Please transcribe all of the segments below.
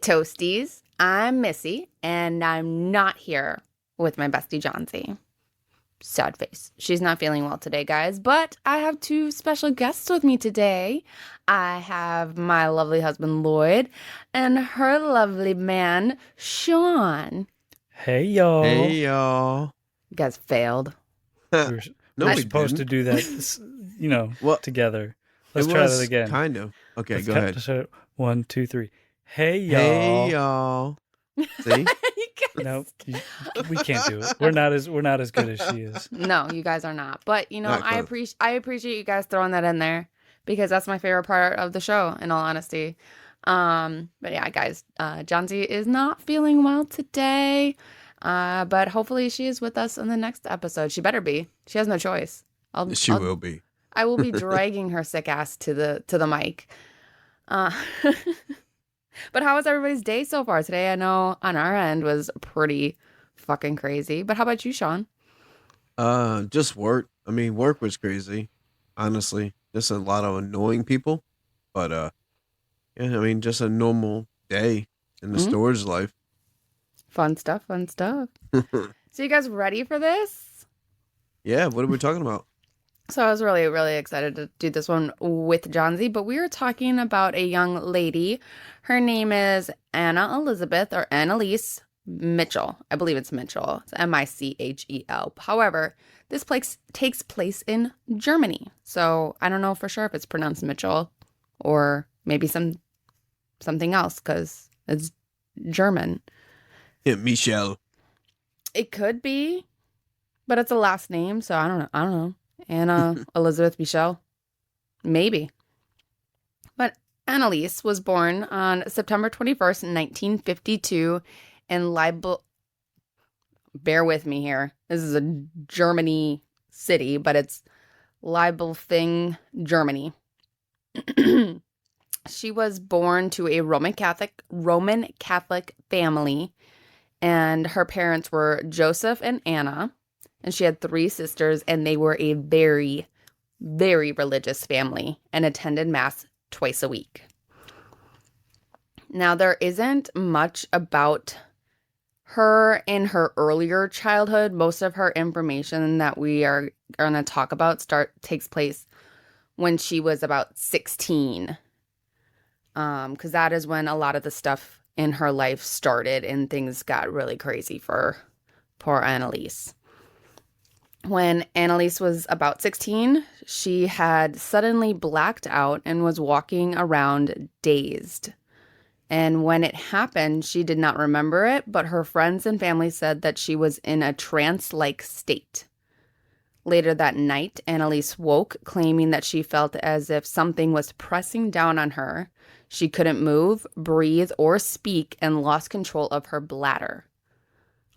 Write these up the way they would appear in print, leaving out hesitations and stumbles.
Toasties. I'm Missy, and I'm not here with my bestie Johnsy. Sad face. She's not feeling well today, guys, but I have two special guests with me today. I have my lovely husband, Lloyd, and her lovely man, Sean. Hey, y'all. Hey, y'all. You guys failed. We're No, we supposed didn't. to do that, Well, together. Let's it try was that again. Kind of. Okay, Let's go ahead. Start. 1, 2, 3. Hey, y'all. Hey, y'all. See? No, we can't do it. We're not as good as she is. No, you guys are not. But Not I appreciate you guys throwing that in there because that's my favorite part of the show, in all honesty. But yeah, guys, Johnsy is not feeling well today. But hopefully she is with us in the next episode. She better be. She has no choice. She will be. I will be dragging her sick ass to the mic. But how was everybody's day so far today? I know on our end was pretty fucking crazy. But how about you, Sean? Just work. I mean, work was crazy. Honestly, just a lot of annoying people. But yeah, I mean, just a normal day in the storage life. Fun stuff. So you guys ready for this? Yeah, what are we talking about? So I was really, really excited to do this one with Johnsy, but we are talking about a young lady. Her name is Anna Elizabeth or Anneliese Michel. I believe it's Michel. It's Michel. However, this place takes place in Germany. So I don't know for sure if it's pronounced Mitchell or maybe something else because it's German. Yeah, Michel. It could be, but it's a last name, so I don't know. Anna Elizabeth Michel? Maybe. But Anneliese was born on September 21st, 1952 in bear with me here. This is a Germany city, but it's Leibelfing, Germany. She was born to a Roman Catholic family, and her parents were Joseph and Anna. And she had 3 sisters, and they were a very, very religious family and attended Mass twice a week. Now, there isn't much about her in her earlier childhood. Most of her information that we are going to talk about takes place when she was about 16. Because that is when a lot of the stuff in her life started and things got really crazy for poor Anneliese. When Anneliese was about 16, she had suddenly blacked out and was walking around dazed. And when it happened, she did not remember it, but her friends and family said that she was in a trance-like state. Later that night, Anneliese woke, claiming that she felt as if something was pressing down on her. She couldn't move, breathe, or speak, and lost control of her bladder.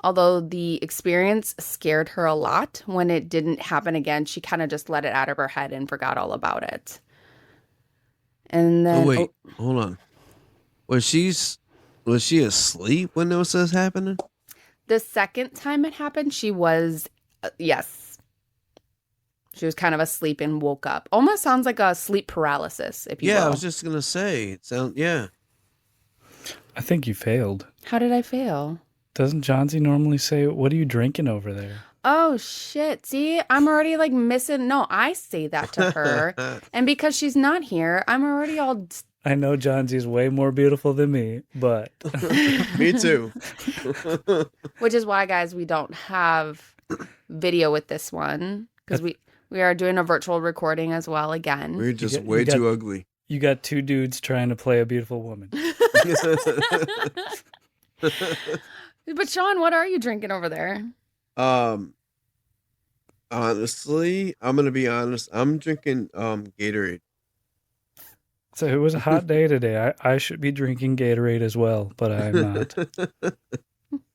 Although the experience scared her a lot, when it didn't happen again, she kind of just let it out of her head and forgot all about it. And then... wait, hold on. Was she asleep when this was happening? The second time it happened, she was, yes. She was kind of asleep and woke up. Almost sounds like a sleep paralysis, if you will. Yeah, I was just going to say. I think you failed. How did I fail? Doesn't Johnsy normally say, "What are you drinking over there?" Oh, shit. See, I'm already like missing. No, I say that to her. And because she's not here, I'm already all... I know Johnsy's way more beautiful than me, but... Me too. Which is why, guys, we don't have video with this one. Because we are doing a virtual recording as well again. We're just way too ugly. You got 2 dudes trying to play a beautiful woman. But Sean, what are you drinking over there? Honestly, I'm gonna be honest. I'm drinking Gatorade. So it was a hot day today. I should be drinking Gatorade as well, but I'm not.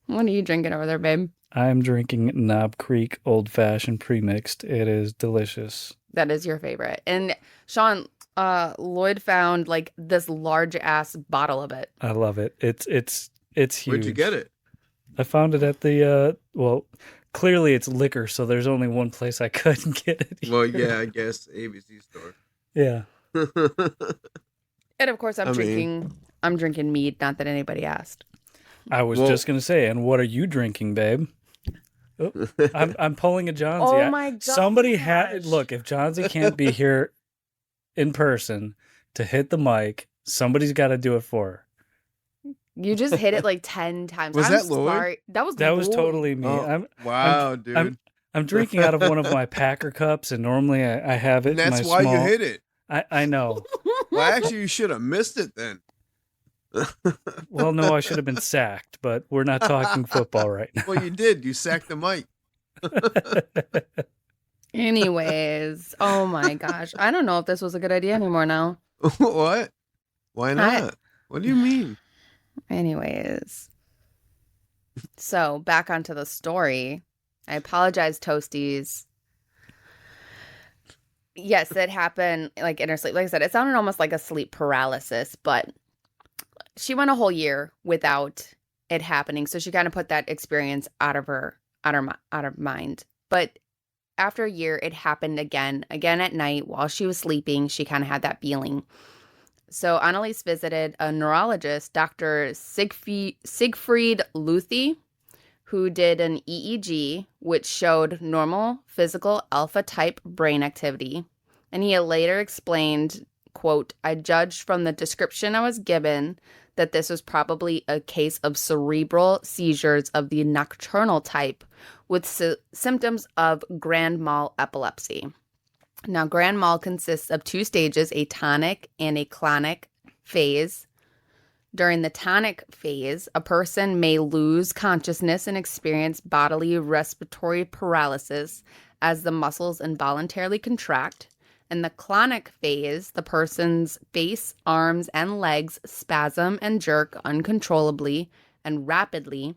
What are you drinking over there, babe? I'm drinking Knob Creek Old Fashioned Premixed. It is delicious. That is your favorite. And Sean, Lloyd found like this large ass bottle of it. I love it. It's huge. Where'd you get it? I found it at the clearly it's liquor, so there's only one place I couldn't get it. Well, yeah, I guess ABC store. Yeah. And of course, I'm drinking I'm drinking mead, not that anybody asked. I was just gonna say, and what are you drinking, babe? Oh, I'm pulling a Johnsy. Oh my god. Somebody had look. If Johnsy can't be here in person to hit the mic, somebody's got to do it for her. You just hit it like 10 times. Was I'm that Lloyd? sorry. That was That was Lloyd. totally me. Oh, wow, dude. I'm drinking out of one of my Packer cups, and normally I have it. And that's in my why small... you hit it. I know. Well, actually, you should have missed it then. Well, no, I should have been sacked, but we're not talking football right now. Well, you did. You sacked the mic. Anyways, oh my gosh. I don't know if this was a good idea anymore now. What? Why not? What do you mean? Anyways. So, back onto the story. I apologize, Toasties. Yes, it happened like in her sleep. Like I said, it sounded almost like a sleep paralysis, but she went a whole year without it happening. So she kind of put that experience out of mind. But after a year, it happened again at night while she was sleeping. She kind of had that feeling. So Anneliese visited a neurologist, Dr. Siegfried Luthi, who did an EEG, which showed normal physical alpha-type brain activity. And he later explained, quote, "I judged from the description I was given that this was probably a case of cerebral seizures of the nocturnal type with symptoms of grand mal epilepsy." Now, grand mal consists of 2 stages, a tonic and a clonic phase. During the tonic phase, a person may lose consciousness and experience bodily respiratory paralysis as the muscles involuntarily contract. In the clonic phase, the person's face, arms, and legs spasm and jerk uncontrollably and rapidly.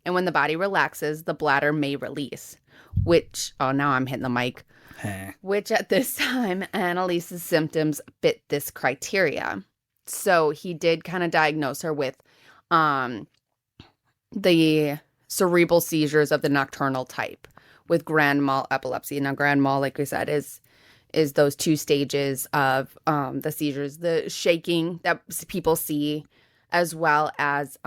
And when the body relaxes, the bladder may release, which, oh, now I'm hitting the mic, which at this time, Anneliese's symptoms fit this criteria. So he did kind of diagnose her with the cerebral seizures of the nocturnal type with grand mal epilepsy. Now, grand mal, like we said, is those 2 stages of the seizures, the shaking that people see, as well as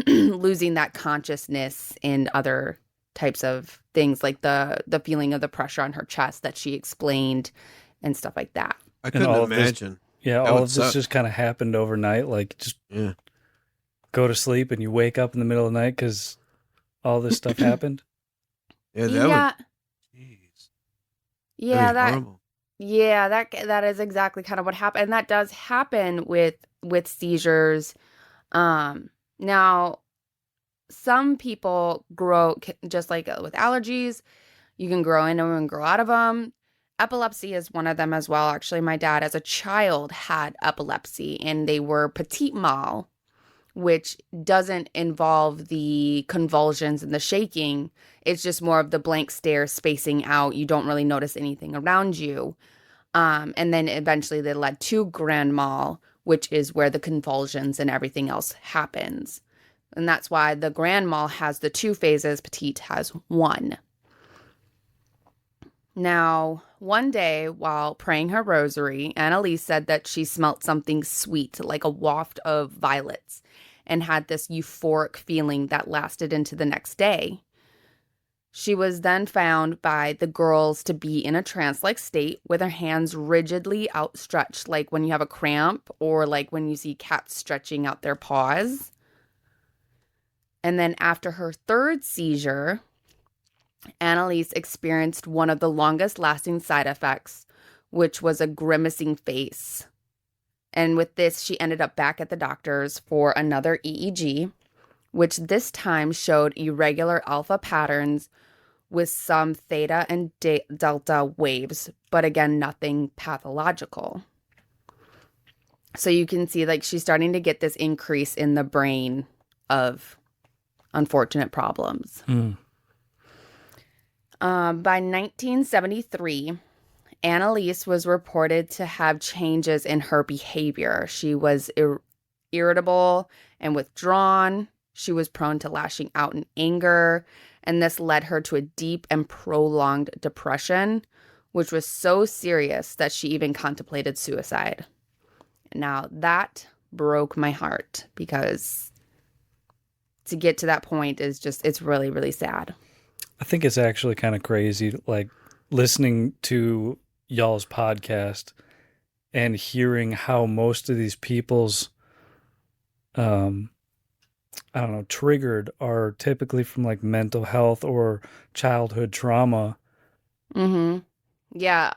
losing that consciousness in other types of things, like the feeling of the pressure on her chest that she explained and stuff like that. I couldn't imagine. All of this just kind of happened overnight. Like, just go to sleep and you wake up in the middle of the night because all this stuff happened. Jeez. That is exactly kind of what happened. And that does happen with seizures. Now, some people grow, just like with allergies, you can grow in them and grow out of them. Epilepsy is one of them as well. Actually, my dad as a child had epilepsy, and they were petit mal, which doesn't involve the convulsions and the shaking. It's just more of the blank stare, spacing out. You don't really notice anything around you. And then eventually they led to grand mal, which is where the convulsions and everything else happens. And that's why the grand mal has the 2 phases, petite has 1. Now, one day while praying her rosary, Anneliese said that she smelt something sweet, like a waft of violets, and had this euphoric feeling that lasted into the next day. She was then found by the girls to be in a trance-like state with her hands rigidly outstretched, like when you have a cramp or like when you see cats stretching out their paws. And then after her 3rd seizure, Anneliese experienced one of the longest lasting side effects, which was a grimacing face. And with this, she ended up back at the doctor's for another EEG, which this time showed irregular alpha patterns with some theta and delta waves, but again, nothing pathological. So you can see like she's starting to get this increase in the brain of unfortunate problems. By 1973, Anneliese was reported to have changes in her behavior. She was irritable and withdrawn. She was prone to lashing out in anger, and this led her to a deep and prolonged depression, which was so serious that she even contemplated suicide. Now, that broke my heart, because to get to that point is just, it's really, really sad. I think it's actually kind of crazy, like listening to y'all's podcast and hearing how most of these people's, I don't know, triggered are typically from like mental health or childhood trauma. Mm-hmm. Yeah.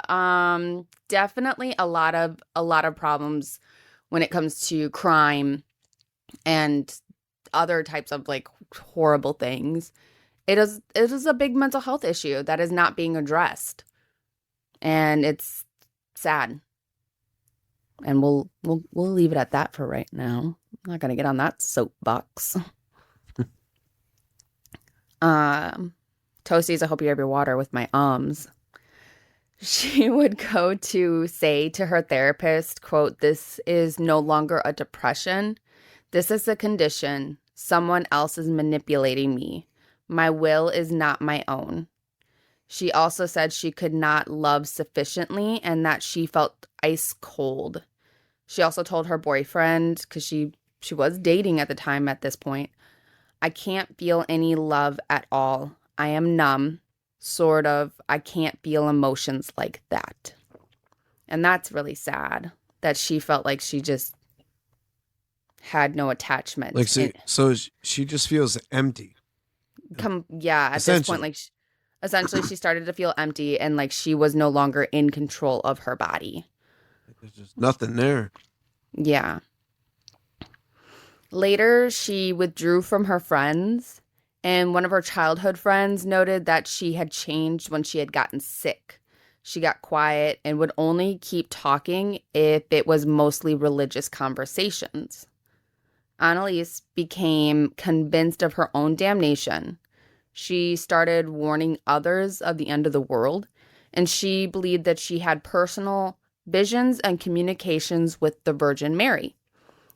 Definitely a lot of problems when it comes to crime and other types of like horrible things. It is a big mental health issue that is not being addressed. And it's sad. And we'll leave it at that for right now. I'm not gonna get on that soapbox. Toasties, I hope you have your water with my ums. She would go to say to her therapist, quote, "This is no longer a depression. This is a condition. Someone else is manipulating me. My will is not my own." She also said she could not love sufficiently and that she felt ice cold. She also told her boyfriend, because she was dating at the time at this point, "I can't feel any love at all. I am numb. Sort of. I can't feel emotions like that." And that's really sad, that she felt like she just had no attachment. Like, so she just feels empty. Yeah, at this point, like, essentially she started to feel empty, and like she was no longer in control of her body. There's just nothing there. Yeah. Later, she withdrew from her friends, and one of her childhood friends noted that she had changed when she had gotten sick. She got quiet and would only keep talking if it was mostly religious conversations. Anneliese became convinced of her own damnation. She started warning others of the end of the world, and she believed that she had personal visions and communications with the Virgin Mary,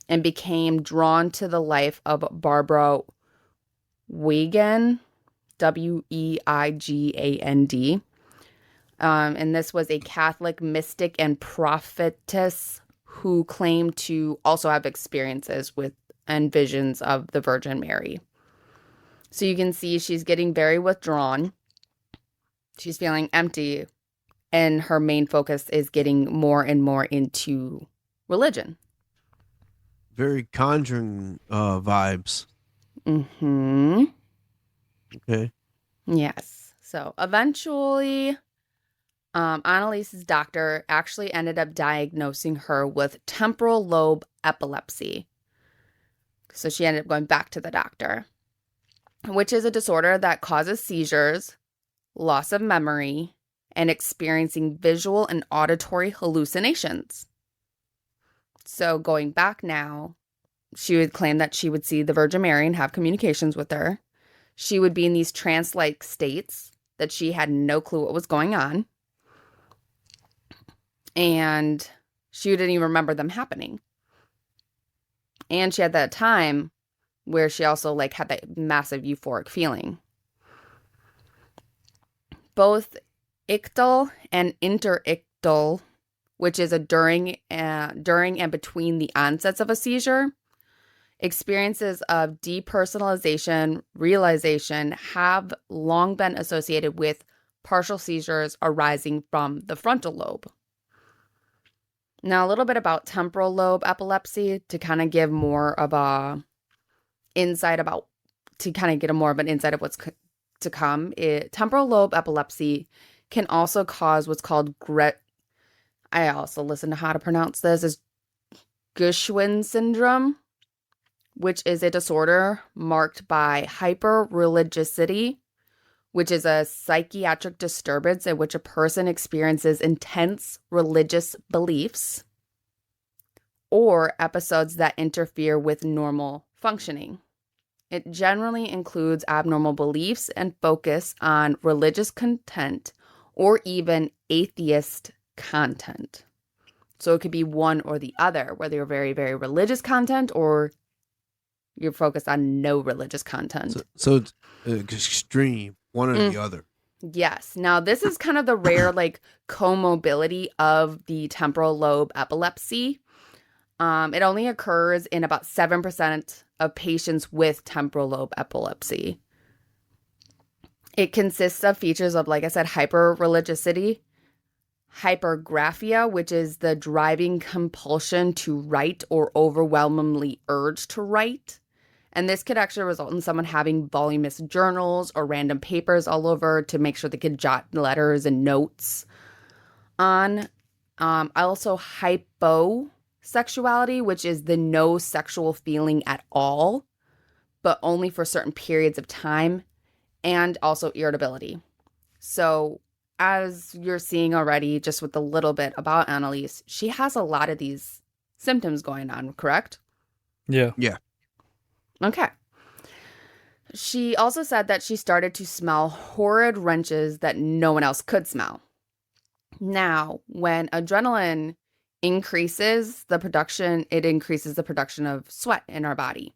and became drawn to the life of Barbara Wiegand, Weigand. And this was a Catholic mystic and prophetess who claimed to also have experiences with and visions of the Virgin Mary. So you can see she's getting very withdrawn. She's feeling empty, and her main focus is getting more and more into religion. Very Conjuring vibes. Mm-hmm. Okay. Yes. So eventually, Annaliese's doctor actually ended up diagnosing her with temporal lobe epilepsy. So she ended up going back to the doctor, which is a disorder that causes seizures, loss of memory, and experiencing visual and auditory hallucinations. So going back now, she would claim that she would see the Virgin Mary and have communications with her. She would be in these trance-like states that she had no clue what was going on. And she didn't even remember them happening. And she had that time where she also like had that massive euphoric feeling. Both ictal and interictal, which is a during and between the onsets of a seizure, experiences of depersonalization, realization have long been associated with partial seizures arising from the frontal lobe. Now, a little bit about temporal lobe epilepsy to kind of give more of a insight about, to kind of get a more of an insight of what's to come. Temporal lobe epilepsy can also cause what's called I also listen to how to pronounce this, is Gershwin syndrome, which is a disorder marked by hyper-religiosity, which is a psychiatric disturbance in which a person experiences intense religious beliefs or episodes that interfere with normal functioning. It generally includes abnormal beliefs and focus on religious content or even atheist content. So it could be one or the other, whether you're very, very religious content or you're focused on no religious content. So it's extreme, one or the other. Yes. Now, this is kind of the rare, like, comorbidity of the temporal lobe epilepsy. It only occurs in about 7% of patients with temporal lobe epilepsy. It consists of features of, like I said, hyper-religiosity, hypergraphia, which is the driving compulsion to write or overwhelmingly urge to write. And this could actually result in someone having voluminous journals or random papers all over to make sure they could jot letters and notes on. Also hyposexuality, which is the no sexual feeling at all, but only for certain periods of time, and also irritability. So as you're seeing already, just with a little bit about Anneliese, she has a lot of these symptoms going on, correct? Yeah. Yeah. Okay. She also said that she started to smell horrid wrenches that no one else could smell. Now, when adrenaline increases the production, it increases the production of sweat in our body.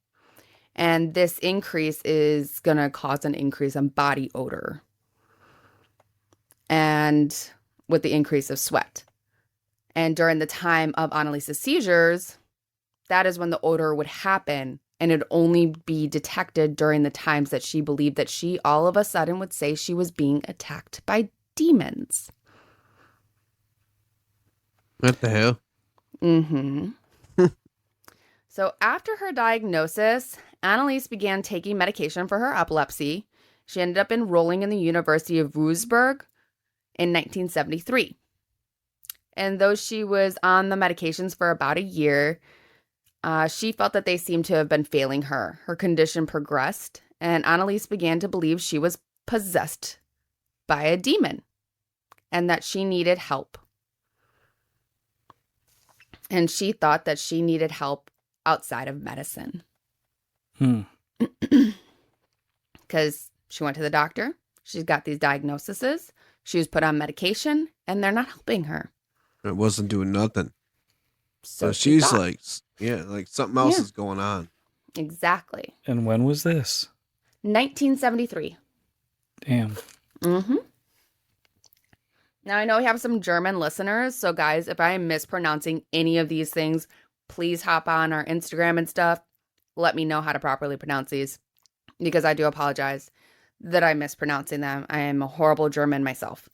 And this increase is going to cause an increase in body odor. And with the increase of sweat. And during the time of Anneliese's seizures, that is when the odor would happen. And it'd only be detected during the times that she believed that she all of a sudden would say she was being attacked by demons. What the hell? Mm-hmm. So after her diagnosis, Anneliese began taking medication for her epilepsy. She ended up enrolling in the University of Würzburg in 1973. And though she was on the medications for about a year, she felt that they seemed to have been failing her. Her condition progressed, and Anneliese began to believe she was possessed by a demon and that she needed help. And she thought that she needed help outside of medicine. Because she went to the doctor. She's got these diagnoses. She was put on medication, and they're not helping her. It wasn't doing nothing. So she she's thought. like, yeah, like something else is going on. Exactly. And when was this? 1973. Damn. Mm-hmm. Now, I know we have some German listeners, so guys, if I am mispronouncing any of these things, please hop on our Instagram and stuff. Let me know how to properly pronounce these, because I do apologize that I'm mispronouncing them. I am a horrible German myself.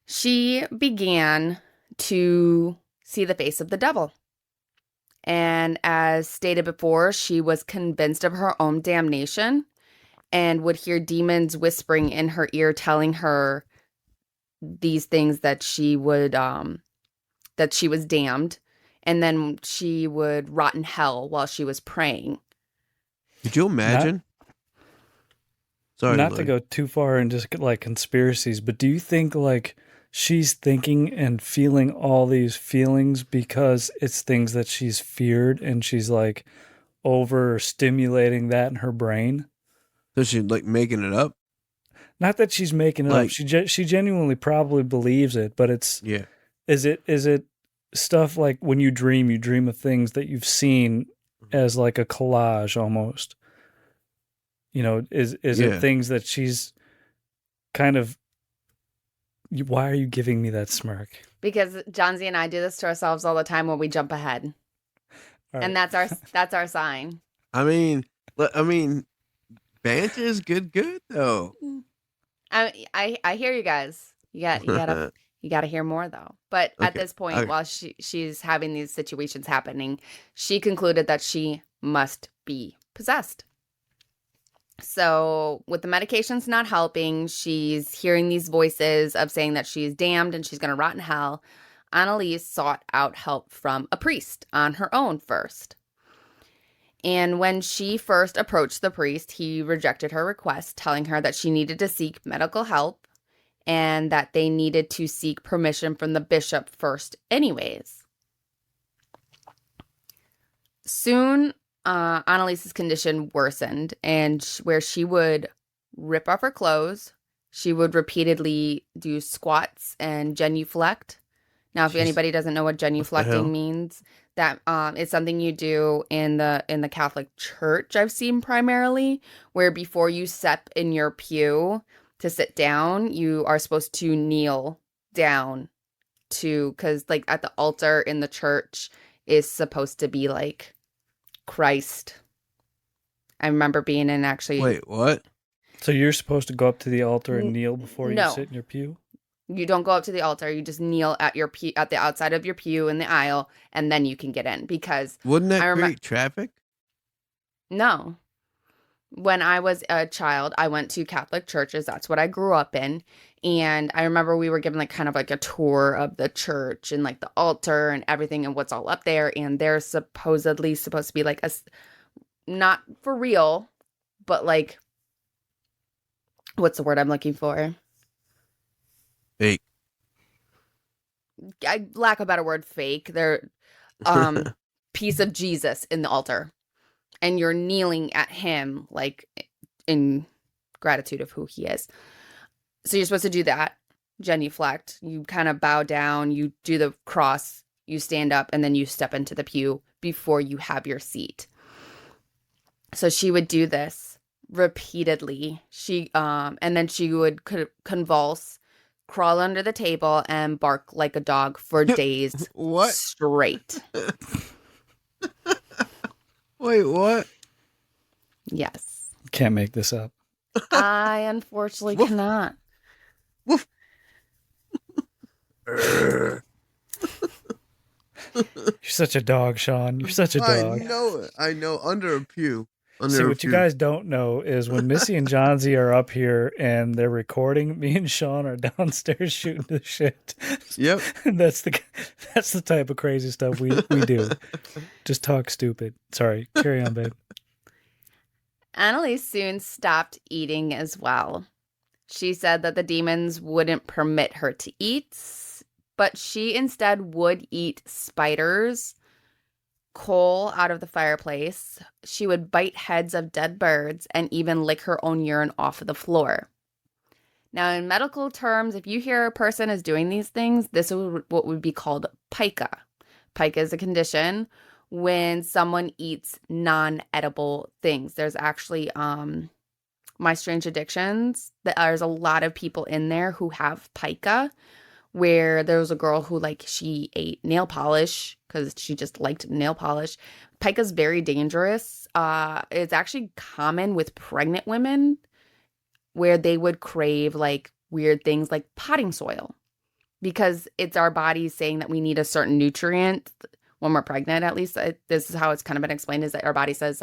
She began to see the face of the devil. And as stated before, she was convinced of her own damnation and would hear demons whispering in her ear telling her these things that she would that she was damned, and then she would rot in hell while she was praying. Could you imagine? Not to go too far into like conspiracies, but do you think like she's thinking and feeling all these feelings because it's things that she's feared and she's like overstimulating that in her brain? So she's like making it up? Not that she's making it up. She genuinely probably believes it, but it's Is it stuff like when you dream of things that you've seen as like a collage almost? You know, is it things that she's kind of? Why are you giving me that smirk? Because Johnsy and I do this to ourselves all the time when we jump ahead, right. And that's our sign. I mean, banter is good though. I hear you guys. You gotta hear more though. But at this point, while she's having these situations happening, she concluded that she must be possessed. So with the medications not helping, she's hearing these voices of saying that she's damned and she's going to rot in hell. Anneliese sought out help from a priest on her own first. And when she first approached the priest, he rejected her request, telling her that she needed to seek medical help and that they needed to seek permission from the bishop first anyways. Soon, Anneliese's condition worsened, and where she would rip off her clothes, she would repeatedly do squats and genuflect. Now, if anybody doesn't know what genuflecting means, that is something you do in the Catholic Church. I've seen primarily where before you step in your pew to sit down, you are supposed to kneel down to, because like at the altar in the church is supposed to be like Christ. I remember being in actually. Wait, what? So you're supposed to go up to the altar and kneel before you sit in your pew? You don't go up to the altar. You just kneel at your pew, at the outside of your pew in the aisle, and then you can get in. Because wouldn't that create traffic? No. When I was a child, I went to Catholic churches. That's what I grew up in. And I remember we were given like kind of like a tour of the church and like the altar and everything and what's all up there. And there's supposedly supposed to be like not for real, but like, what's the word I'm looking for? Fake. Lack of a better word, fake. They're piece of Jesus in the altar. And you're kneeling at him like in gratitude of who he is. So you're supposed to do that, genuflect. You kind of bow down, you do the cross, you stand up, and then you step into the pew before you have your seat. So she would do this repeatedly. And then she would convulse, crawl under the table, and bark like a dog for days straight. Wait, what? Yes. Can't make this up. I unfortunately cannot. Woof. You're such a dog, Sean. You're such a dog. I know it. I know. Under a pew. See, what you guys don't know is when Missy and Johnsy are up here and they're recording, me and Sean are downstairs shooting the shit. Yep. That's the type of crazy stuff we do. Just talk stupid. Sorry. Carry on, babe. Anneliese soon stopped eating as well. She said that the demons wouldn't permit her to eat, but she instead would eat spiders, coal out of the fireplace. She would bite heads of dead birds and even lick her own urine off of the floor. Now, in medical terms, if you hear a person is doing these things, this is what would be called pica. Pica is a condition when someone eats non-edible things. There's actually My Strange Addictions. There's a lot of people in there who have pica, where there was a girl who she ate nail polish because she just liked nail polish. Pica is very dangerous. It's actually common with pregnant women where they would crave weird things like potting soil because it's our body saying that we need a certain nutrient when we're pregnant. At least this is how it's kind of been explained, is that our body says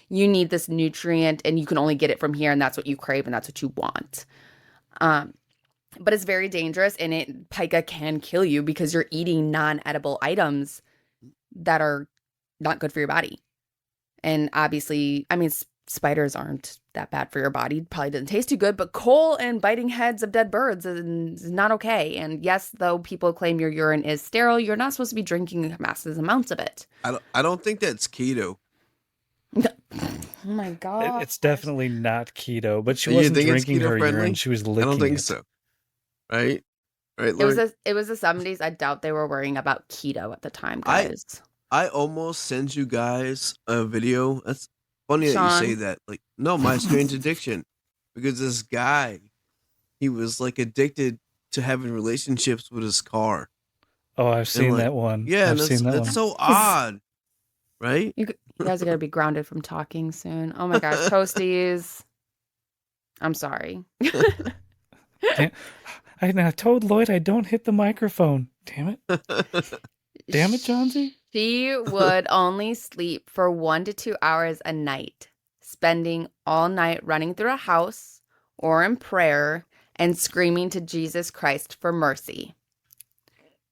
you need this nutrient and you can only get it from here, and that's what you crave and that's what you want. But it's very dangerous, and pica can kill you because you're eating non-edible items that are not good for your body. And obviously, spiders aren't that bad for your body. Probably doesn't taste too good, but coal and biting heads of dead birds is not okay. And yes, though people claim your urine is sterile, you're not supposed to be drinking massive amounts of it. I don't think that's keto. Oh my God. It's definitely not keto, but she wasn't drinking her urine. She was licking it. I don't think so. Right? It was the 70s. I doubt they were worrying about keto at the time, guys. I almost sent you guys a video. That's funny that you say that. No, My Strange Addiction. Because this guy, he was addicted to having relationships with his car. Oh, I've seen that one. Yeah, I've seen that one. That's so odd. Right? You guys are going to be grounded from talking soon. Oh my gosh, Toasties. I'm sorry. I told Lloyd I don't hit the microphone. Damn it. Damn it, Johnsy. She would only sleep for 1 to 2 hours a night, spending all night running through a house or in prayer and screaming to Jesus Christ for mercy.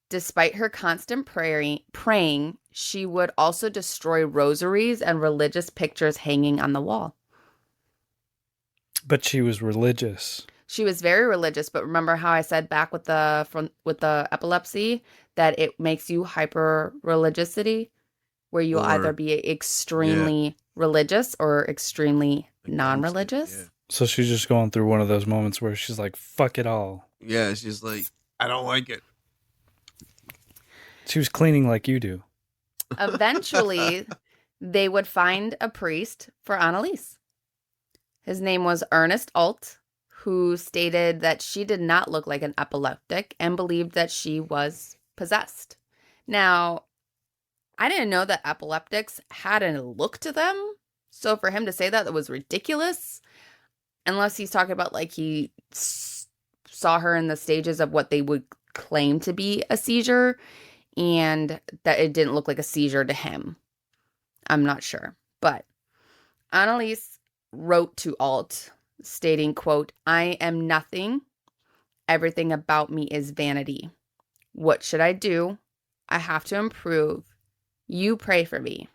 Despite her constant praying, she would also destroy rosaries and religious pictures hanging on the wall. But she was religious. She was very religious, but remember how I said back with the epilepsy that it makes you hyper religiousity, where you'll either be extremely religious or extremely non-religious. Yeah. So she's just going through one of those moments where she's like, fuck it all. Yeah, she's like, I don't like it. She was cleaning like you do. Eventually, they would find a priest for Anneliese. His name was Ernest Alt, who stated that she did not look like an epileptic and believed that she was possessed. Now, I didn't know that epileptics had a look to them. So for him to say that was ridiculous. Unless he's talking about like he saw her in the stages of what they would claim to be a seizure and that it didn't look like a seizure to him. I'm not sure. But Anneliese wrote to Alt stating, quote, "I am nothing. Everything about me is vanity. What should I do? I have to improve. You pray for me."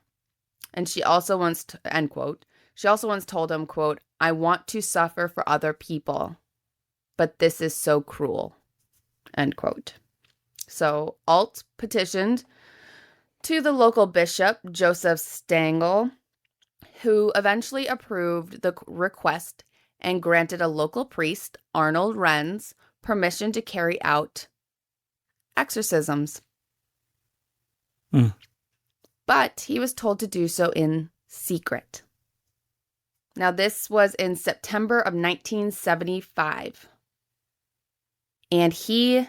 And she also once, end quote, she also once told him, quote, "I want to suffer for other people, but this is so cruel," end quote. So Alt petitioned to the local bishop, Joseph Stangl, who eventually approved the request and granted a local priest, Arnold Renz, permission to carry out exorcisms. But he was told to do so in secret. Now, this was in September of 1975. And he,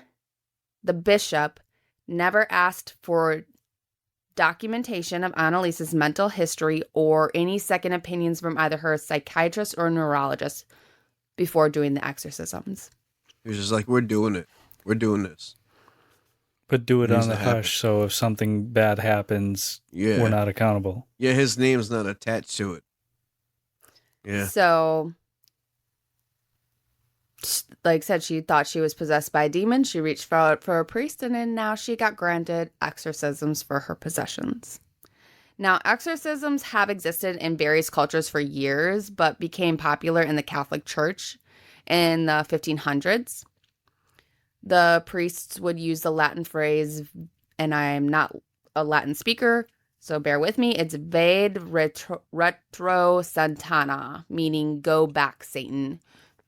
the bishop, never asked for documentation of Anneliese's mental history or any second opinions from either her psychiatrist or neurologist before doing the exorcisms. He was just like, we're doing it. We're doing this. But do it on the hush, so if something bad happens, we're not accountable. Yeah, his name's not attached to it. Yeah. So, like I said, she thought she was possessed by a demon. She reached for a priest, and then now she got granted exorcisms for her possessions. Now, exorcisms have existed in various cultures for years, but became popular in the Catholic Church in the 1500s. The priests would use the Latin phrase, and I'm not a Latin speaker, so bear with me. It's Vade retro Satana, meaning go back, Satan,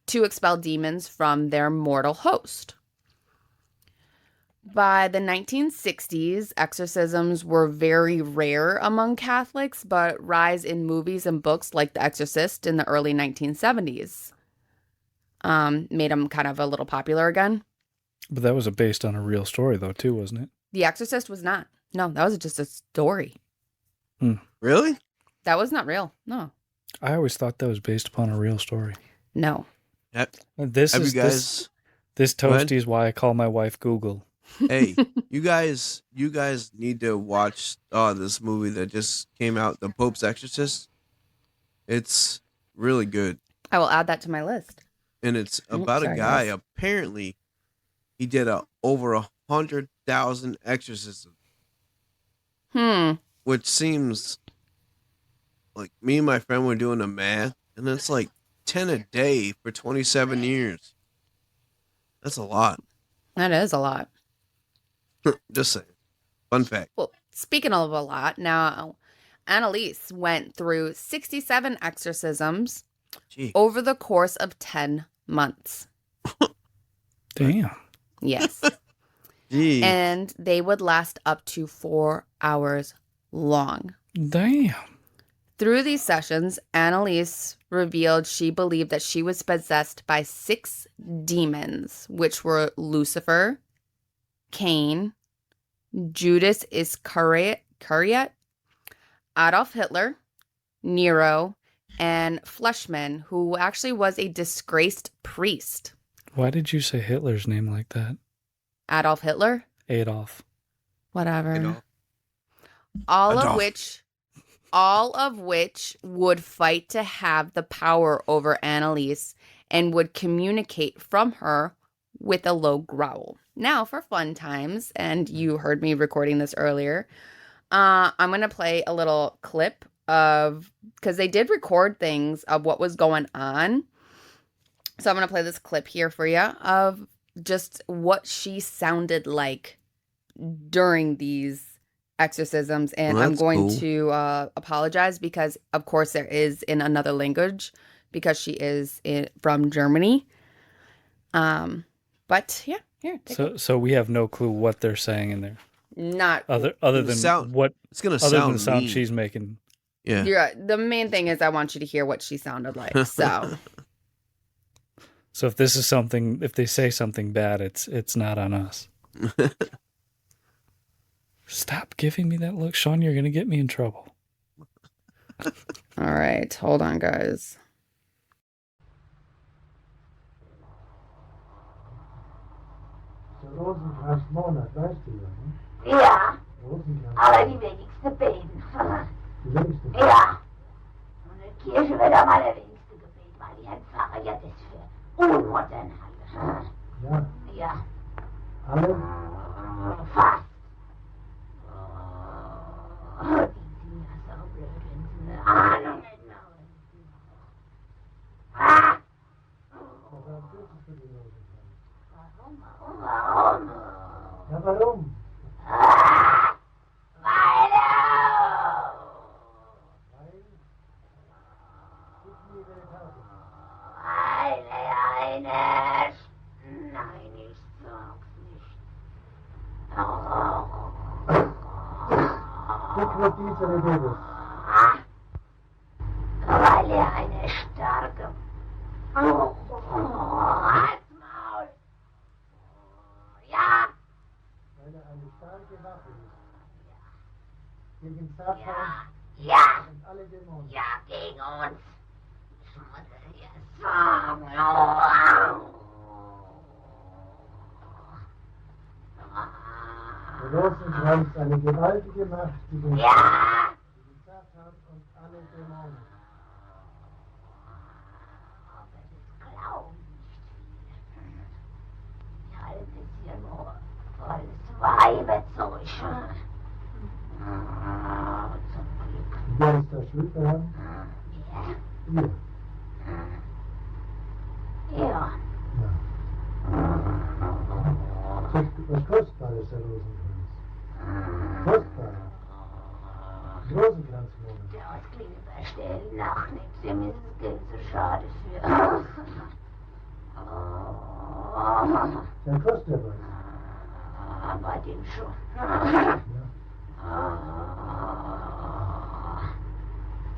to expel demons from their mortal host. By the 1960s, exorcisms were very rare among Catholics, but rise in movies and books like The Exorcist in the early 1970s made them kind of a little popular again. But that was based on a real story, though, too, wasn't it? The Exorcist was not. No, that was just a story. Really? That was not real. No. I always thought that was based upon a real story. No. This toasty is why I call my wife Google. Hey, you guys need to watch this movie that just came out, The Pope's Exorcist. It's really good. I will add that to my list. And it's about a guy, apparently, he did over 100,000 exorcisms. Which seems like me and my friend were doing the math, and it's like 10 a day for 27 years. That's a lot. That is a lot. Just saying. Fun fact. Well, speaking of a lot, now Anneliese went through 67 exorcisms over the course of 10 months. Damn. Yes. And they would last up to 4 hours long. Damn. Through these sessions, Anneliese revealed she believed that she was possessed by 6 demons, which were Lucifer, Cain, Judas Iscariot, Adolf Hitler, Nero, and Fleischmann, who actually was a disgraced priest. Why did you say Hitler's name like that? Adolf Hitler? Adolf. Whatever. Adolf. All of which would fight to have the power over Anneliese and would communicate from her with a low growl. Now, for fun times, and you heard me recording this earlier, I'm going to play a little clip of, because they did record things of what was going on. So I'm going to play this clip here for you of just what she sounded like during these exorcisms. And I'm going to apologize because, of course, there is in another language because she is from Germany. But yeah, here. So we have no clue what they're saying in there. Not other than what it's gonna other sound than the sound mean. she's making. Yeah. You're right. The main thing is I want you to hear what she sounded like. So So if this is something, if they say something bad, it's not on us. Stop giving me that look, Sean. You're gonna get me in trouble. All right, hold on, guys. Rosenkranzmonat, weißt du ja, ne? Ja, aber die wenigste beten. Die wenigste beten? Ja. Und in der Kirche wird am allerwenigste gebeten, weil die Herrn Pfarrer ja das für unmodern halten. Ja. Ja. Alle? Fast. Die sind ja so blöd, wenn sie eine Ahnung hätten. Warum? Ja, warum? Nein, ich sag's nicht. Guck diese Rede. Weil er eine starke Halsmaul. Ja. Weil er eine starke Waffe ist. Gegen Satan und alle Dämonen. Ja, gegen uns. Ich muss dir sagen. Der Rosenkranz ist eine gewaltige Macht gegen Satan und alle Dämonen. Aber das glauben nicht viele. Die halten es hier nur volles Weiberzeug. Zum Glück. Wer ist da schuld daran? Ihr. Ja. Was kostbar ist der Rosenkranz? Kostbar. Rosenkranzmonat. Der Ausklinge verstellen nach nichts. Dem ist das Geld so schade für. Dann kostet er was. Bei dem schon. Ja.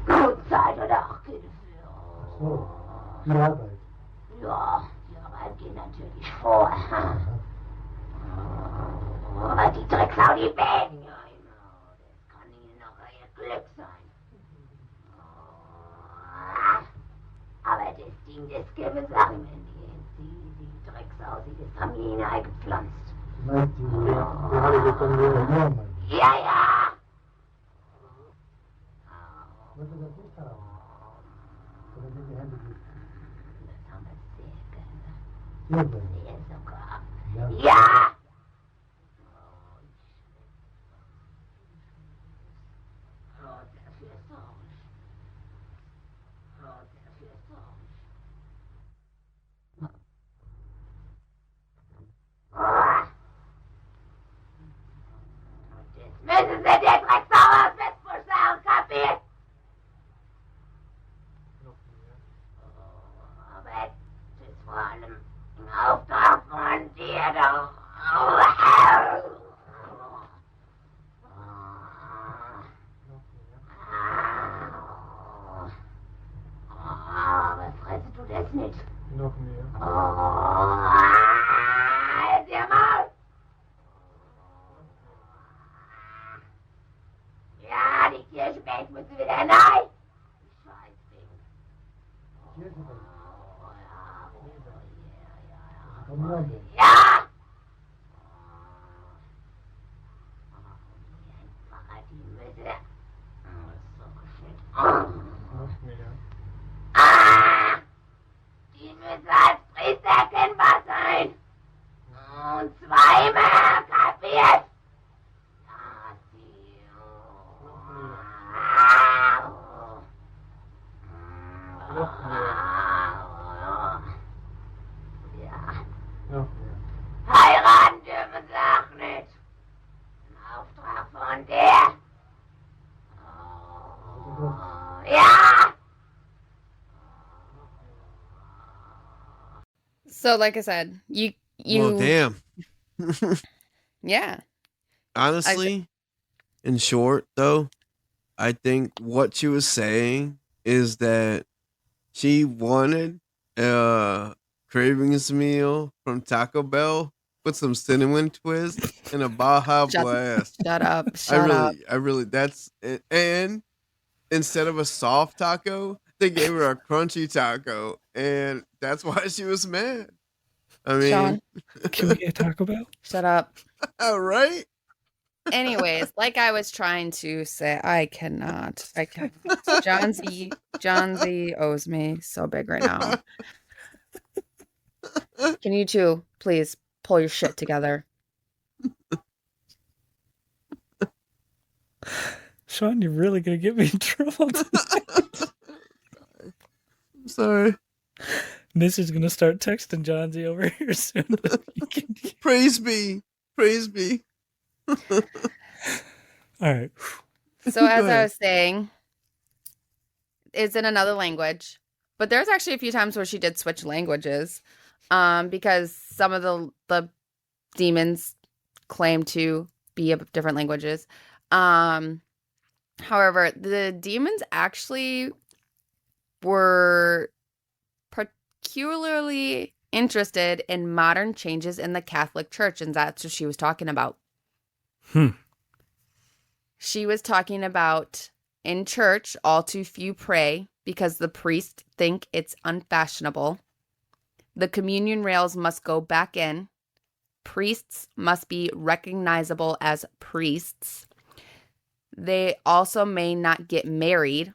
Gut Zeit oder auch Geld für. Ach so. Die Arbeit. Ja, die Arbeit geht natürlich vor. Aber die Drecksau, die beten ja immer. Das kann ihnen noch ihr Glück sein. Aber das Ding, das gäbe Sachen, wenn die Drecksau, das haben die ihnen eingepflanzt. Du meinst, die habe ich jetzt von mir genommen? Ja, ja. Wollt ihr das nicht haben? Oder sind die Hände gut? Das haben wir sehr gerne. Sehr gerne? Sehr sogar. Ja. Ja. Müssen Sie den Drecksau aus Westbuchstaben kapieren? Aber das ist vor allem ein Auftrag von dir doch. Aber fresse du das nicht? Noch mehr. Halt dir Maul! Ja, die Kirchenbank muss wieder neu. Scheißding. Kirchenbank? Ja! Die Müsse. So geschickt. Die müsse als Priester erkennbar sein. Und zweimal kapiert. Heiraten dürfen sie auch nicht. Ein Auftrag von dir. Ja! So, like I said, you. Well, damn. Yeah. Honestly, in short, though, I think what she was saying is that she wanted cravings meal from Taco Bell with some cinnamon twist and a Baja Blast. Shut up. I really, that's it. And instead of a soft taco, they gave her a crunchy taco. And that's why she was mad. I mean, Sean, can we get Taco Bell? Shut up. Right? Anyways, like I was trying to say, I cannot. John Z owes me so big right now. Can you two please pull your shit together? Sean, you're really gonna get me in trouble tonight. I'm sorry. This is gonna start texting John Z over here soon. Praise be. Praise be. All right. So as I was saying, it's in another language, but there's actually a few times where she did switch languages, because some of the demons claim to be of different languages. However, the demons actually were peculiarly interested in modern changes in the Catholic Church, and that's what she was talking about. She was talking about in church, all too few pray because the priests think it's unfashionable. The communion rails must go back in. Priests must be recognizable as priests. They also may not get married.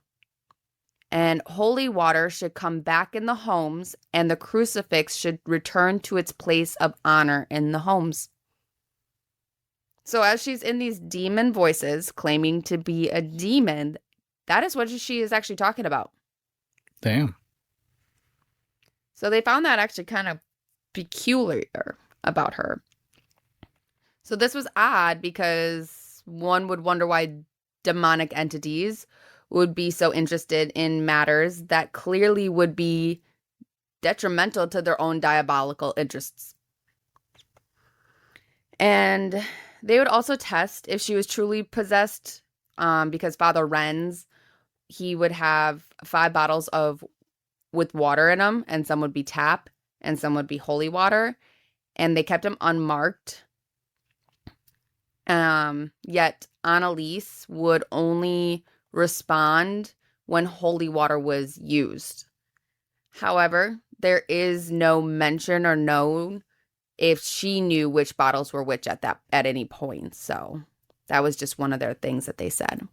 And holy water should come back in the homes, and the crucifix should return to its place of honor in the homes. So as she's in these demon voices claiming to be a demon, that is what she is actually talking about. Damn. So they found that actually kind of peculiar about her. So this was odd because one would wonder why demonic entities would be so interested in matters that clearly would be detrimental to their own diabolical interests. And they would also test if she was truly possessed, because Father Renz, he would have 5 bottles with water in them, and some would be tap, and some would be holy water, and they kept them unmarked. Yet Anneliese would only respond when holy water was used. However, there is no mention or known if she knew which bottles were which at any point. So that was just one of their things that they said.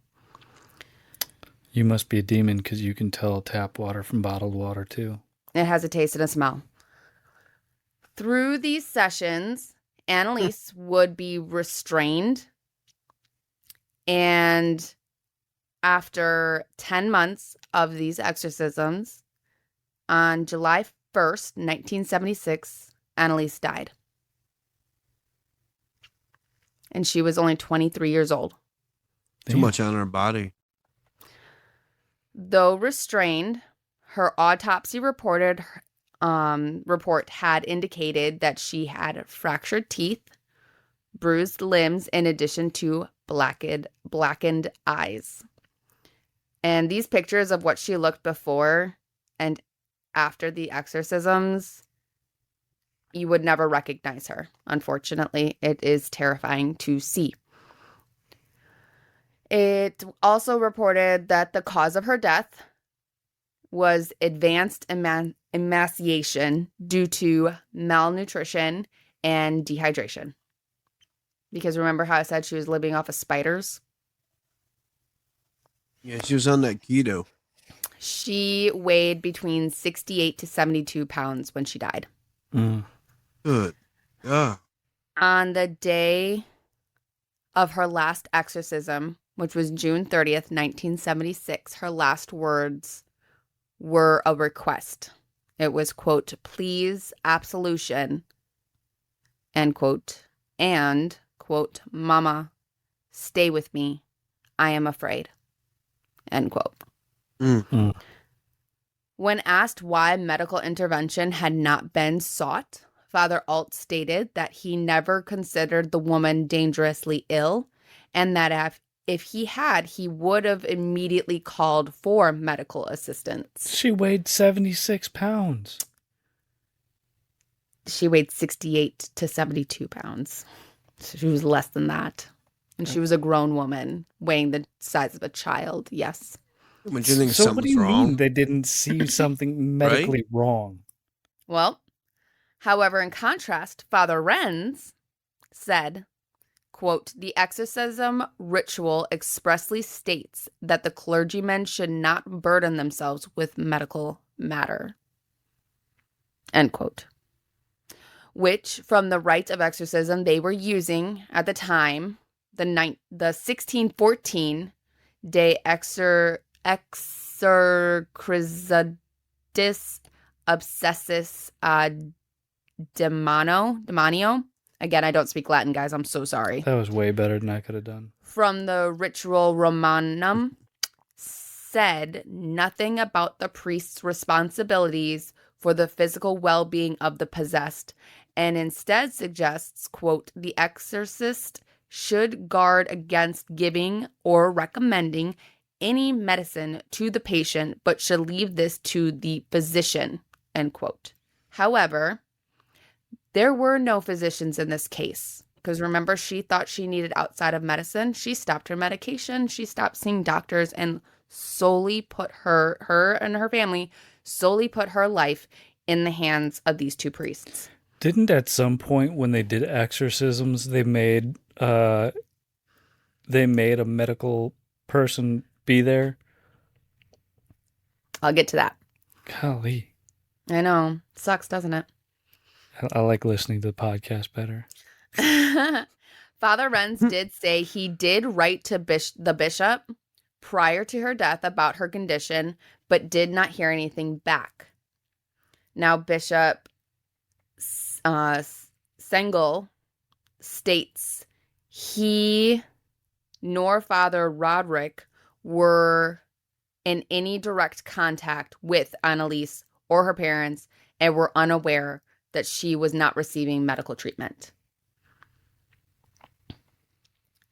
You must be a demon because you can tell tap water from bottled water too. It has a taste and a smell. Through these sessions, Anneliese would be restrained, and after 10 months of these exorcisms, on July 1st, 1976, Anneliese died. And she was only 23 years old. Too much on her body. Though restrained, her autopsy report had indicated that she had fractured teeth, bruised limbs, in addition to blackened eyes. And these pictures of what she looked before and after the exorcisms, you would never recognize her. Unfortunately, it is terrifying to see. It also reported that the cause of her death was advanced emaciation due to malnutrition and dehydration. Because remember how I said she was living off of spiders? Yeah, she was on that keto. She weighed between 68 to 72 pounds when she died. Good. Yeah. On the day of her last exorcism, which was June 30th, 1976, her last words were a request. It was, quote, "Please, absolution," end quote, and, quote, "Mama, stay with me. I am afraid," end quote. Mm-hmm. When asked why medical intervention had not been sought, Father Alt stated that he never considered the woman dangerously ill, and that if he had, he would have immediately called for medical assistance. She weighed 76 pounds. she weighed 68 to 72 pounds. So she was less than that. And she was a grown woman weighing the size of a child. Yes. Would you think So what do something's you wrong? mean they didn't see something medically wrong? Well, however, in contrast, Father Renz said, quote, the exorcism ritual expressly states that the clergymen should not burden themselves with medical matter, end quote. Which, from the rites of exorcism they were using at the time, the 1614 De Exorcismidis Obsessis Demonio. Again, I don't speak Latin, guys. I'm so sorry. That was way better than I could have done. From the Ritual Romanum, said nothing about the priest's responsibilities for the physical well-being of the possessed, and instead suggests, quote, the exorcist should guard against giving or recommending any medicine to the patient, but should leave this to the physician, end quote. However, there were no physicians in this case, because remember, she thought she needed outside of medicine. She stopped her medication. She stopped seeing doctors and solely put her and her family solely put her life in the hands of these two priests. Didn't at some point when they did exorcisms, they made a medical person be there? I'll get to that. Golly. I know. Sucks, doesn't it? I like listening to the podcast better. Father Renz did say he did write to the bishop prior to her death about her condition, but did not hear anything back. Now, Bishop Sengel states he nor Father Roderick were in any direct contact with Anneliese or her parents and were unaware that she was not receiving medical treatment.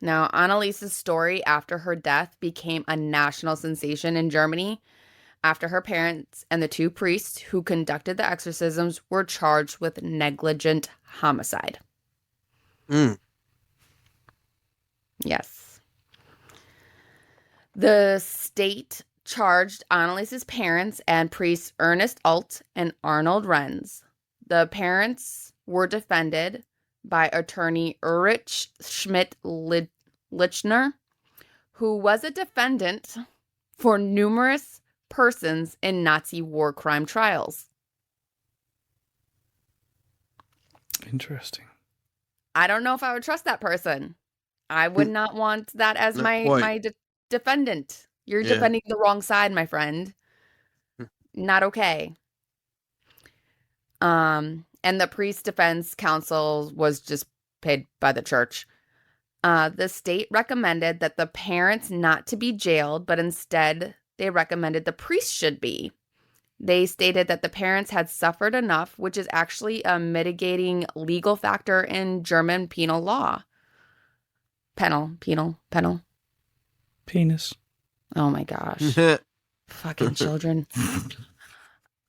Now, Anneliese's story after her death became a national sensation in Germany after her parents and the two priests who conducted the exorcisms were charged with negligent homicide. Yes. The state charged Anneliese's parents and priests Ernest Alt and Arnold Renz. The parents were defended by attorney Ulrich Schmidt-Lichner, who was a defendant for numerous persons in Nazi war crime trials. Interesting. I don't know if I would trust that person. I would not want that as my defendant. You're defending the wrong side, my friend. Not okay. And the priest defense counsel was just paid by the church. The state recommended that the parents not to be jailed, but instead they recommended the priest should be. They stated that the parents had suffered enough, which is actually a mitigating legal factor in German penal law. Penal. Penis. Oh my gosh. Fucking children.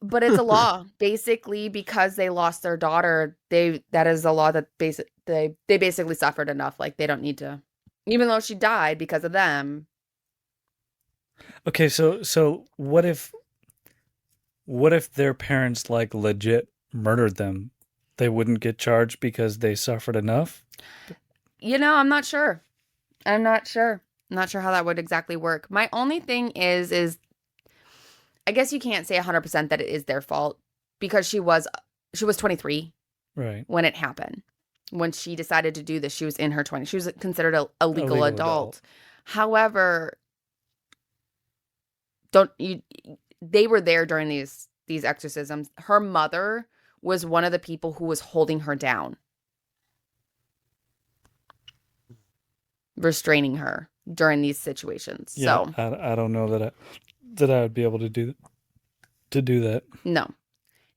But it's a law. Basically, because they lost their daughter, that is a law that they basically suffered enough. Like, they don't need to, even though she died because of them. Okay, so what if their parents like legit murdered them? They wouldn't get charged because they suffered enough? I'm not sure. I'm not sure how that would exactly work. My only thing is I guess you can't say 100% that it is their fault because she was 23 when it happened. When she decided to do this, she was in her 20s. She was considered a legal adult. However, they were there during these exorcisms. Her mother was one of the people who was holding her down, restraining her during these situations. Yeah, so I don't know that I would be able to do that. No.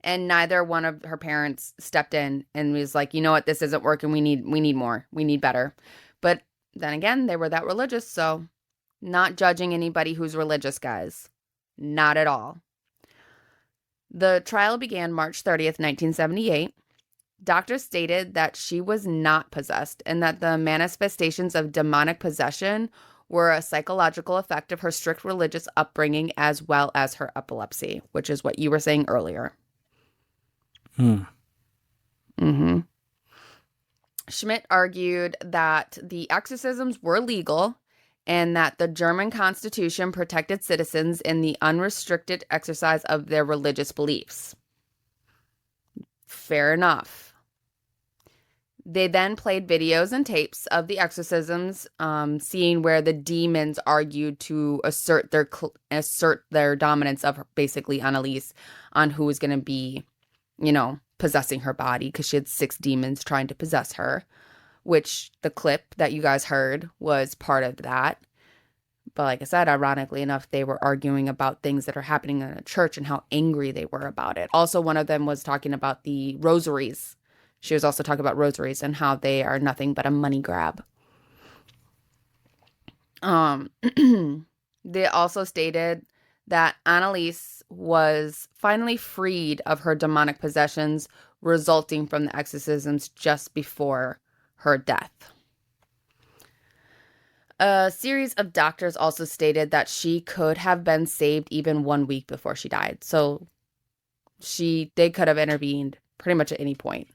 And neither one of her parents stepped in and was like, you know what, this isn't working. We need more. We need better. But then again, they were that religious. So not judging anybody who's religious, guys. Not at all. The trial began March 30th, 1978. Doctors stated that she was not possessed and that the manifestations of demonic possession were a psychological effect of her strict religious upbringing as well as her epilepsy, which is what you were saying earlier. Schmidt argued that the exorcisms were legal and that the German Constitution protected citizens in the unrestricted exercise of their religious beliefs. Fair enough. They then played videos and tapes of the exorcisms, seeing where the demons argued to assert their dominance of basically Anneliese on who was going to be, possessing her body, because she had 6 demons trying to possess her, which the clip that you guys heard was part of that. But like I said, ironically enough, they were arguing about things that are happening in a church and how angry they were about it. Also, one of them was talking about the rosaries. She was also talking about rosaries and how they are nothing but a money grab. They also stated that Anneliese was finally freed of her demonic possessions resulting from the exorcisms just before her death. A series of doctors also stated that she could have been saved even 1 week before she died. So they could have intervened pretty much at any point.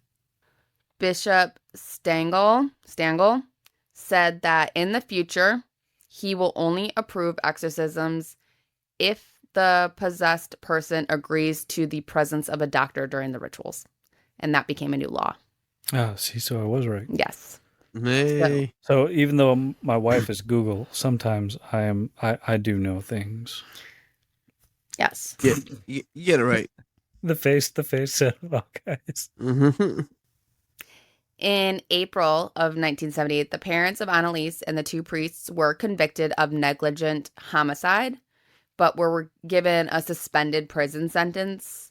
Bishop Stangl said that in the future, he will only approve exorcisms if the possessed person agrees to the presence of a doctor during the rituals. And that became a new law. Oh, see, so I was right. Yes. Hey. So even though my wife is Google, sometimes I do know things. Yes. You get it right. The face said it all, guys. Mm-hmm. In April of 1978, the parents of Anneliese and the 2 priests were convicted of negligent homicide, but were given a suspended prison sentence,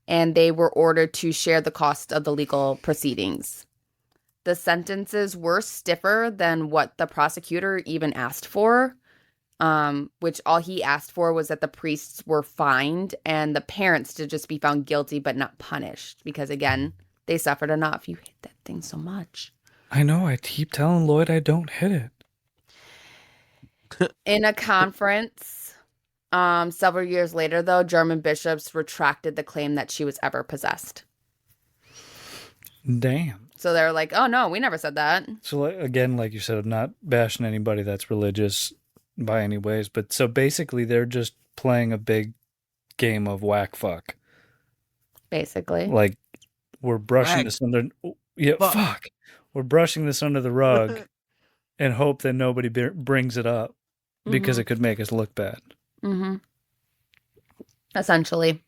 and they were ordered to share the cost of the legal proceedings. The sentences were stiffer than what the prosecutor even asked for, which all he asked for was that the priests were fined and the parents to just be found guilty but not punished, because again, they suffered enough. You hit that thing so much. I know. I keep telling Lloyd I don't hit it. In a conference, several years later, though, German bishops retracted the claim that she was ever possessed. Damn. So they're like, oh, no, we never said that. So again, like you said, I'm not bashing anybody that's religious by any ways. But so basically, they're just playing a big game of whack fuck. Basically. Like, we're brushing this under... Yeah, fuck. We're brushing this under the rug and hope that nobody brings it up because it could make us look bad. Mm-hmm. Essentially.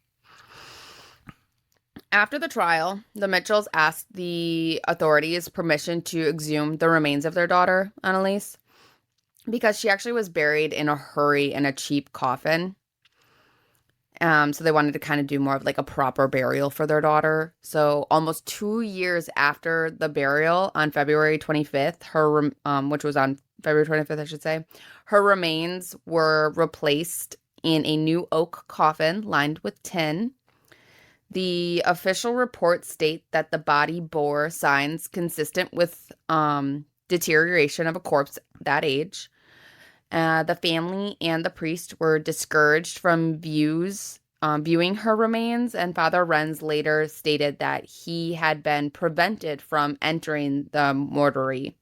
After the trial, the Mitchells asked the authorities permission to exhume the remains of their daughter, Anneliese, because she actually was buried in a hurry in a cheap coffin. So they wanted to kind of do more of like a proper burial for their daughter. So almost 2 years after the burial on February 25th, which was on February 25th, I should say, her remains were replaced in a new oak coffin lined with tin. The official reports state that the body bore signs consistent with deterioration of a corpse that age. The family and the priest were discouraged from viewing her remains, and Father Renz later stated that he had been prevented from entering the mortuary.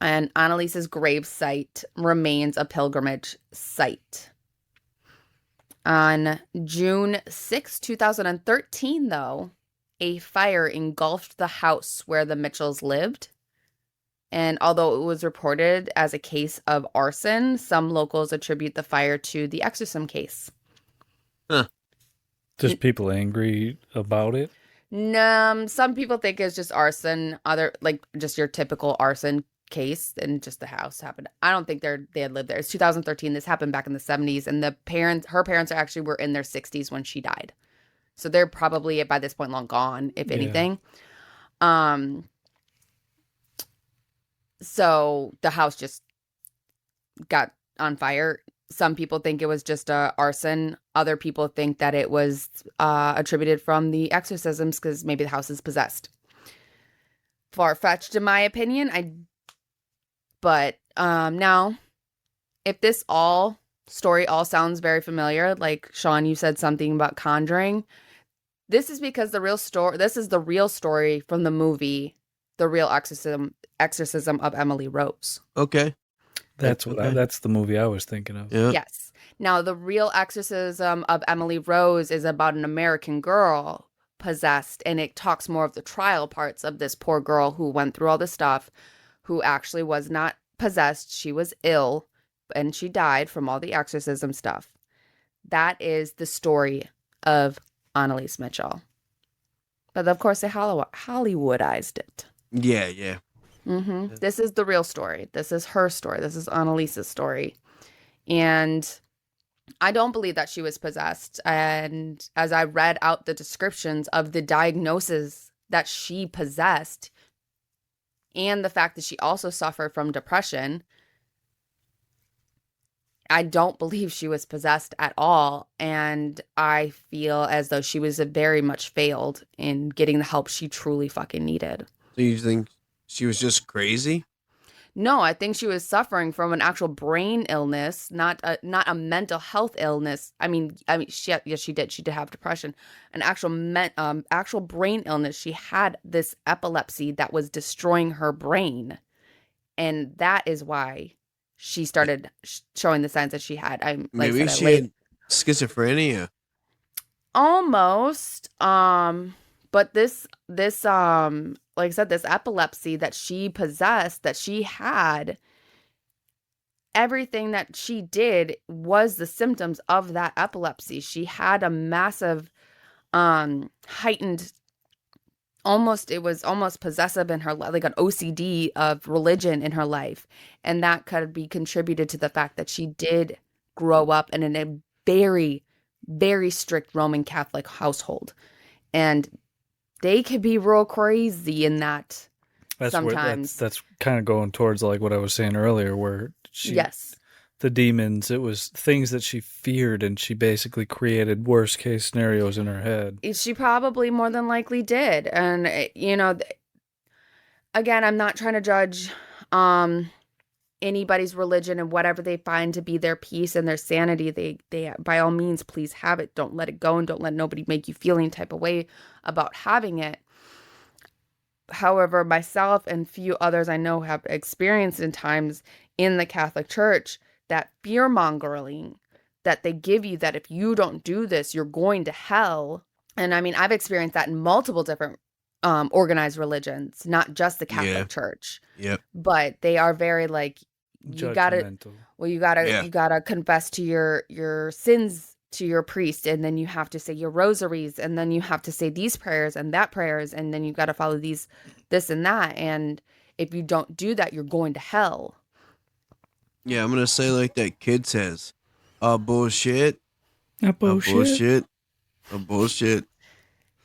And Anneliese's grave site remains a pilgrimage site. On June 6, 2013, though, a fire engulfed the house where the Mitchells lived. And although it was reported as a case of arson, some locals attribute the fire to the Exorcism case. Huh. Just people angry about it? Some people think it's just arson, just your typical arson case, and just the house happened. I don't think they had lived there. It's 2013. This happened back in the 70s, and her parents actually were in their 60s when she died. So they're probably by this point long gone, if anything. So the house just got on fire. some people think it was just a arson. Other people think that it was attributed from the exorcisms because maybe the house is possessed. Far-fetched in my opinion. But now, if this story all sounds very familiar, like Sean, you said something about Conjuring. This is because this is the real story from the movie, The Real Exorcism of Emily Rose. Okay. That's the movie I was thinking of. Yeah. Yes. Now, The Real Exorcism of Emily Rose is about an American girl possessed, and it talks more of the trial parts of this poor girl who went through all this stuff, who actually was not possessed. She was ill, and she died from all the exorcism stuff. That is the story of Anneliese Michel. But of course, they Hollywoodized it. Yeah, yeah. Mm-hmm. This is the real story. This is her story. This is Anneliese's story. And I don't believe that she was possessed. And as I read out the descriptions of the diagnosis that she possessed and the fact that she also suffered from depression, I don't believe she was possessed at all. And I feel as though she was very much failed in getting the help she truly fucking needed. So you think she was just crazy? No, I think she was suffering from an actual brain illness, not a mental health illness. I mean, she did. She did have depression, an actual brain illness. She had this epilepsy that was destroying her brain, and that is why she started showing the signs that she had. Maybe she had schizophrenia. Almost. But this like I said, this epilepsy that she possessed, that she had, everything that she did was the symptoms of that epilepsy. She had a massive, heightened, it was almost possessive in her life, like an OCD of religion in her life. And that could be contributed to the fact that she did grow up in a very, very strict Roman Catholic household. And they could be real crazy in that sometimes. That's kind of going towards like what I was saying earlier, where the demons, it was things that she feared, and she basically created worst case scenarios in her head. She probably more than likely did. And, again, I'm not trying to judge anybody's religion and whatever they find to be their peace and their sanity. They by all means, please have it. Don't let it go, and don't let nobody make you feel any type of way about having it. However, myself and few others I know have experienced in times in the Catholic Church that fear-mongering that they give you, that if you don't do this, you're going to hell. And I mean, I've experienced that in multiple different organized religions, not just the Catholic Church. Yep. But they are very like, you gotta confess to your sins to your priest, and then you have to say your rosaries, and then you have to say these prayers and that prayers, and then you got to follow this and that. And if you don't do that, you're going to hell. Yeah, I'm gonna say like that kid says, bullshit. Bullshit. Bullshit.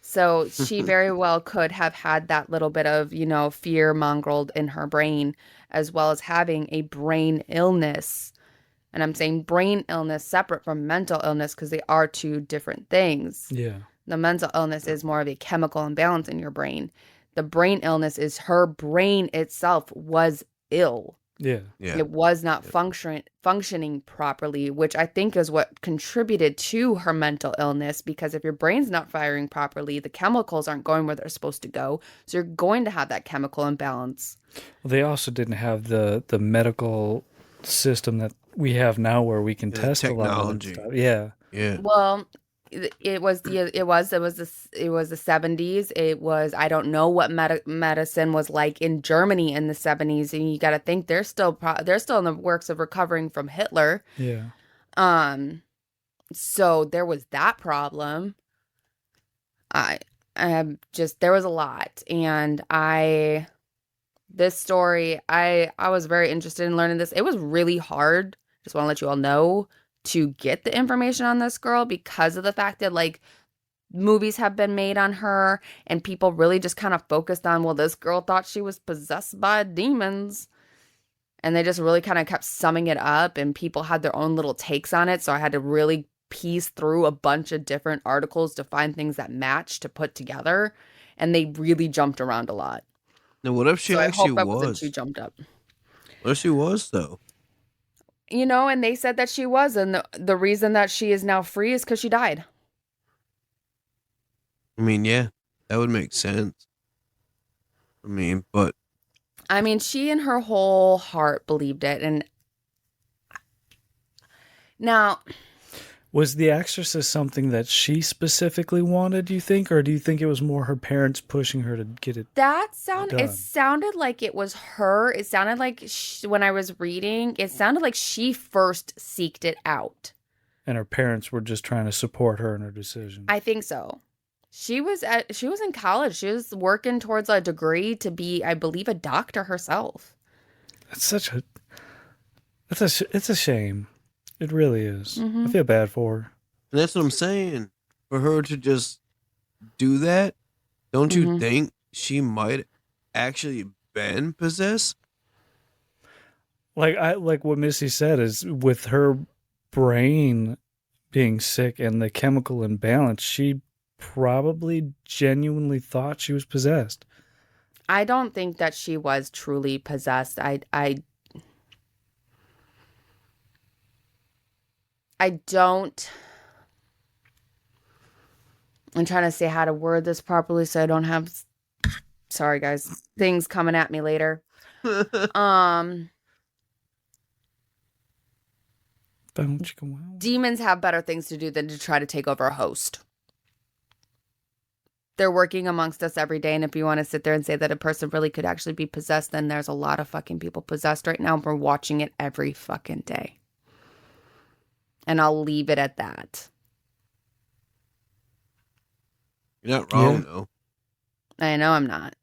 So she very well could have had that little bit of, fear mongreled in her brain, as well as having a brain illness. And I'm saying brain illness separate from mental illness because they are two different things. Yeah. The mental illness is more of a chemical imbalance in your brain. The brain illness is her brain itself was ill. Yeah. It was not functioning properly, which I think is what contributed to her mental illness, because if your brain's not firing properly, the chemicals aren't going where they're supposed to go. So you're going to have that chemical imbalance. Well, they also didn't have the medical system that we have now where we can test technology. A lot of stuff. Yeah. Yeah. Well, it was the 70s. It was, I don't know what medicine was like in Germany in the 70s, and you got to think they're still in the works of recovering from Hitler. Yeah. So there was that problem. There was a lot, and this story, I was very interested in learning this. It was really hard. Just want to let you all know, to get the information on this girl, because of the fact that like movies have been made on her and people really just kind of focused on, well, this girl thought she was possessed by demons. And they just really kind of kept summing it up, and people had their own little takes on it. So I had to really piece through a bunch of different articles to find things that match to put together. And they really jumped around a lot. Now, what if she actually I hope that wasn't too jumped up. What if she was, though? And they said that she was. And the reason that she is now free is because she died. I mean, yeah, that would make sense. But she in her whole heart believed it. And now, was The Exorcist something that she specifically wanted, do you think? Or do you think it was more her parents pushing her to get it it done? sounded like it was her. It sounded like when I was reading, it sounded like she first seeked it out. And her parents were just trying to support her in her decision. I think so. She was in college. She was working towards a degree to be, I believe, a doctor herself. It's a shame. It really is. I feel bad for her. And that's what I'm saying. For her to just do that, don't you think she might actually been possessed? Like what Missy said, is with her brain being sick and the chemical imbalance, she probably genuinely thought she was possessed. I don't think that she was truly possessed. I don't. I'm trying to say how to word this properly so I don't have, sorry guys, things coming at me later. Demons have better things to do than to try to take over a host. They're working amongst us every day, and if you want to sit there and say that a person really could actually be possessed, then there's a lot of fucking people possessed right now, and we're watching it every fucking day. And I'll leave it at that. You're not wrong, though. I know I'm not.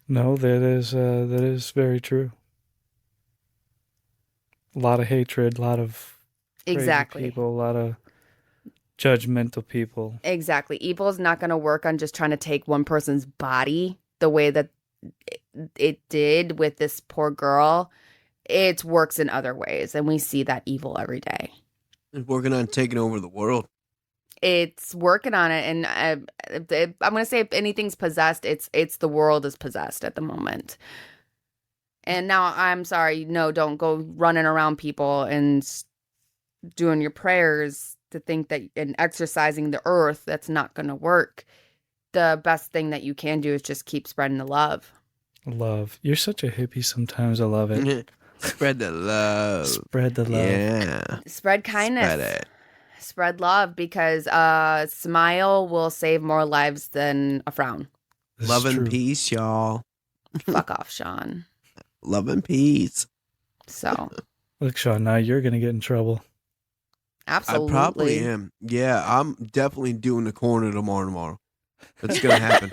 No, that is very true. A lot of hatred, a lot of crazy people, a lot of judgmental people. Exactly. Evil is not going to work on just trying to take one person's body the way that it did with this poor girl. It works in other ways, and we see that evil every day. It's working on taking over the world. It's working on it, and I'm going to say if anything's possessed, it's the world is possessed at the moment. And now, I'm sorry, no, don't go running around people and doing your prayers to think that and exercising the earth, that's not going to work. The best thing that you can do is just keep spreading the love. Love. You're such a hippie sometimes. I love it. Spread the love. Spread the love. Yeah. Spread kindness. Spread it. Spread love, because a smile will save more lives than a frown. Love and peace, y'all. Fuck off, Sean. Love and peace. So. Look, Sean, now you're going to get in trouble. Absolutely. I probably am. Yeah, I'm definitely doing the corner tomorrow. It's going to happen.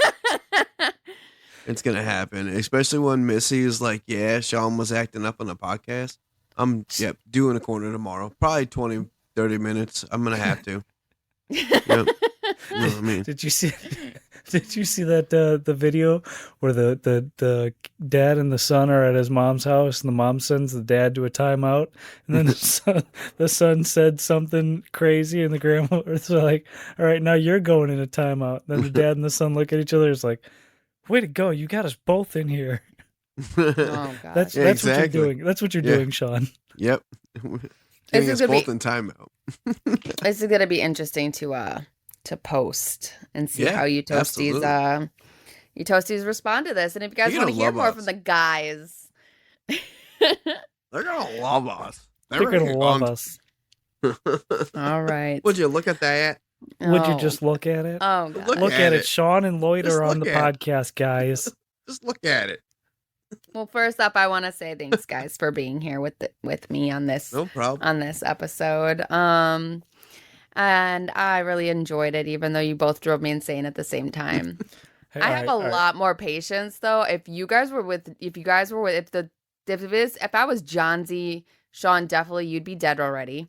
It's going to happen. Especially when Missy is like, yeah, Sean was acting up on the podcast. I'm doing a corner tomorrow. Probably 20, 30 minutes. I'm going to have to. Yep. You know what I mean? Did you see that the video where the dad and the son are at his mom's house, and the mom sends the dad to a timeout, and then the son said something crazy, and the grandmother's like, all right, now you're going in a timeout. And then the dad and the son look at each other. It's like, way to go, you got us both in here. Oh god. That's exactly what you're doing. That's what you're doing, Sean. Yep. Getting us both in timeout. This is gonna be interesting to post and see how you toasties respond to this. And if you guys want to hear more from the guys, they're gonna love us. They're gonna love us. All right. Would you look at that? Would you just look at it? Oh, God. Look at it. Sean and Lloyd are on the podcast, guys. Just look at it. Well, first up, I want to say thanks, guys, for being here with me on this. No problem. On this episode. And I really enjoyed it, even though you both drove me insane at the same time. I have a lot more patience, though. If I was John Z, Sean, definitely you'd be dead already.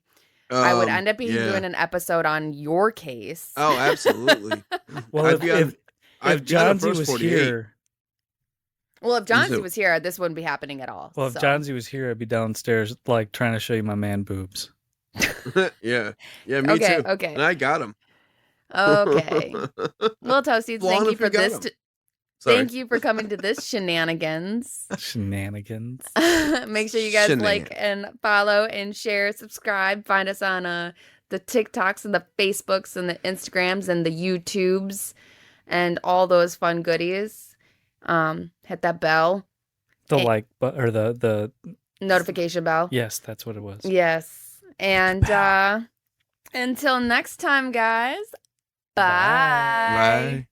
I would end up doing an episode on your case. Oh, absolutely. Well, if John Z was here, Well, if Johnsy was here, this wouldn't be happening at all. Well, if Johnsy was here, I'd be downstairs, like, trying to show you my man boobs. Yeah, me too. Okay. And I got him. Okay. Well, Toasties, thank you for this. Thank you for coming to this Shenanigans. Shenanigans. Make sure you guys like and follow and share, subscribe. Find us on the TikToks and the Facebooks and the Instagrams and the YouTubes and all those fun goodies. Hit that bell. The notification bell. Yes, that's what it was. Yes. And until next time, guys. Bye. Bye.